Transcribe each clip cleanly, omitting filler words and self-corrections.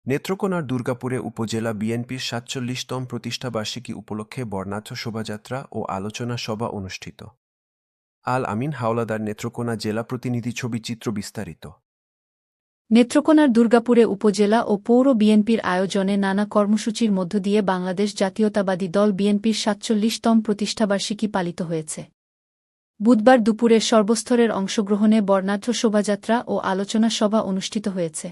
নেত্রকোনার দুর্গাপুরে উপজেলা বিএনপির ৪৭তম প্রতিষ্ঠাবার্ষিকী উপলক্ষে বর্ণাঢ্য শোভাযাত্রা ও আলোচনা সভা অনুষ্ঠিত। আল আমিন হাওলাদার, নেত্রকোনা জেলা প্রতিনিধি। ছবি চিত্র বিস্তারিত। নেত্রকোনার দুর্গাপুরে উপজেলা ও পৌর বিএনপির আয়োজনে নানা কর্মসূচির মধ্য দিয়ে বাংলাদেশ জাতীয়তাবাদী দল বিএনপির ৪৭তম প্রতিষ্ঠাবার্ষিকী পালিত হয়েছে। বুধবার দুপুরে সর্বস্তরের অংশগ্রহণে বর্ণাঢ্য শোভাযাত্রা ও আলোচনা সভা অনুষ্ঠিত হয়েছে।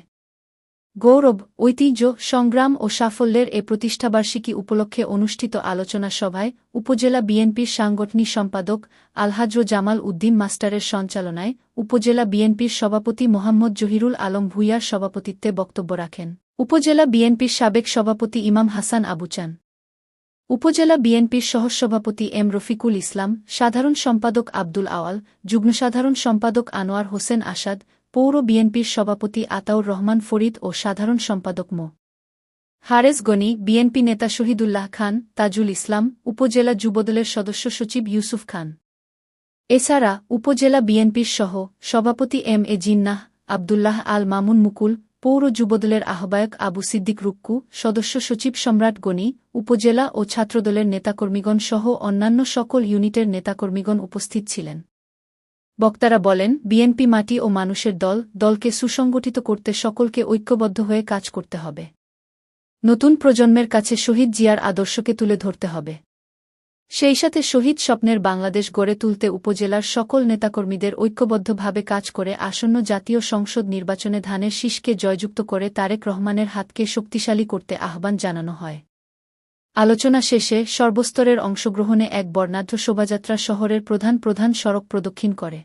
গৌরব, ঐতিহ্য, সংগ্রাম ও সাফল্যের এ প্রতিষ্ঠাবার্ষিকী উপলক্ষে অনুষ্ঠিত আলোচনা সভায় উপজেলা বিএনপির সাংগঠনিক সম্পাদক আলহাজ্ব জামাল উদ্দিন মাস্টারের সঞ্চালনায় উপজেলা বিএনপির সভাপতি মোহাম্মদ জহিরুল আলম ভূঁইয়ার সভাপতিত্বে বক্তব্য রাখেন উপজেলা বিএনপির সাবেক সভাপতি ইমাম হাসান আবুচান। উপজেলা বিএনপির সহসভাপতি এম রফিকুল ইসলাম, সাধারণ সম্পাদক আব্দুল আওয়াল, যুগ্ম সাধারণ সম্পাদক আনোয়ার হোসেন আসাদ, পৌর বিএনপির সভাপতি আতাউর রহমান ফরিদ ও সাধারণ সম্পাদক মো. হারেস গনি, বিএনপি নেতা শহীদুল্লাহ খান, তাজুল ইসলাম, উপজেলা যুবদলের সদস্য সচিব ইউসুফ খান। এছাড়া উপজেলা বিএনপির সহ সভাপতি এম এ জিন্নাহ, আবদুল্লাহ আল মামুন মুকুল, পৌর যুবদলের আহ্বায়ক আবু সিদ্দিক রুক্কু, সদস্য সচিব সম্রাট গনি, উপজেলা ও ছাত্রদলের নেতাকর্মীগণ সহ অন্যান্য সকল ইউনিটের নেতাকর্মীগণ উপস্থিত ছিলেন। বক্তারা বলেন, বিএনপি মাটি ও মানুষের দল, দলকে সুসংগঠিত করতে সকলকে ঐক্যবদ্ধ হয়ে কাজ করতে হবে। নতুন প্রজন্মের কাছে শহীদ জিয়ার আদর্শকে তুলে ধরতে হবে। সেই সাথে শহীদ স্বপ্নের বাংলাদেশ গড়ে তুলতে উপজেলার সকল নেতাকর্মীদের ঐক্যবদ্ধভাবে কাজ করে আসন্ন জাতীয় সংসদ নির্বাচনে ধানের শীষকে জয়যুক্ত করে তারেক রহমানের হাতকে শক্তিশালী করতে আহ্বান জানানো হয়। আলোচনা শেষে সর্বস্তরের অংশগ্রহণে এক বর্ণাঢ্য শোভাযাত্রা শহরের প্রধান প্রধান সড়ক প্রদক্ষিণ করে।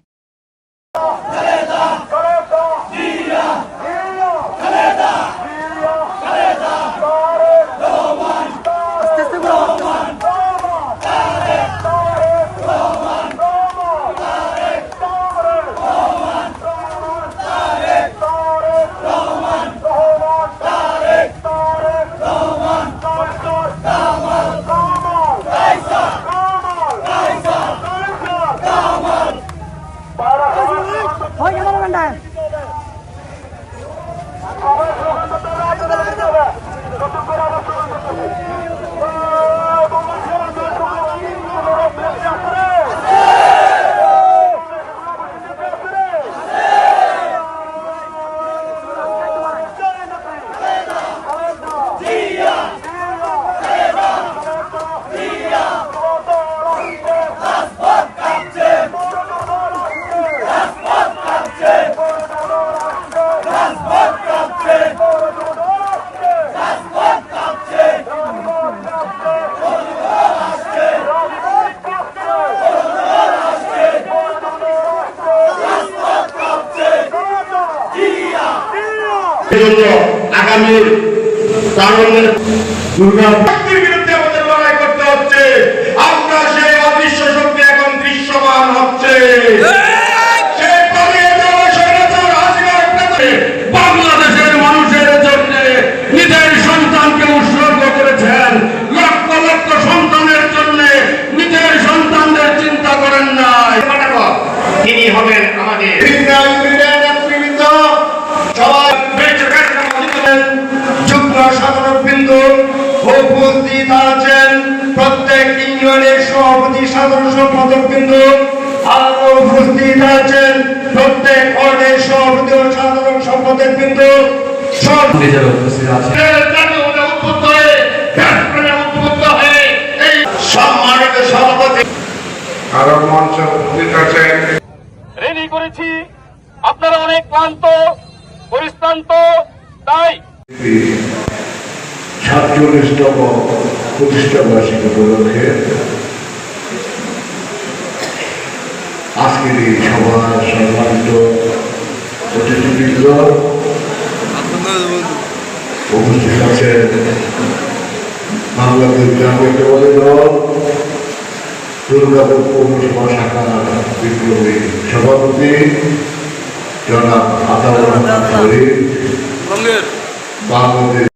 আগামী দুর্গাপুরের বিরুদ্ধে আমাদের লড়াই করতে হচ্ছে। আমরা সেই অদৃশ্য শক্তি এখন দৃশ্যমান হচ্ছে। বাংলাদেশের মানুষের জন্য নিজের সন্তানকে উৎসর্গ করেছেন। লক্ষ লক্ষ সন্তানের জন্য নিজের সন্তানদের চিন্তা করেন নাই। তিনি হবেন আমাদের উপস্থিত আছেন প্রত্যেক ইউনিয়নের সভাপতি, সাধারণ সম্পাদক বৃন্দ, আরো উপস্থিত আছেন প্রত্যেক ওয়ার্ডের সভাপতি ও সাধারণ সম্পাদক বৃন্দ, সম্মানিত সভাপতি আরো মঞ্চ উপস্থিত আছেন। রেডি করেছি, আপনারা অনেক ক্লান্ত পরিশ্রান্ত, তাই ৪৭তম প্রতিষ্ঠাবার্ষিকী উপলক্ষে আজকের এই সভার সম্মানিত অতিথিবৃন্দ উপস্থিত আছেন বাংলাদেশ জাতীয়তাবাদী দল দুর্গাপুর পৌরসভা শাখার বিপ্লবী সভাপতি জনাব আতাউর রহমান ফরিদ, বাংলাদেশ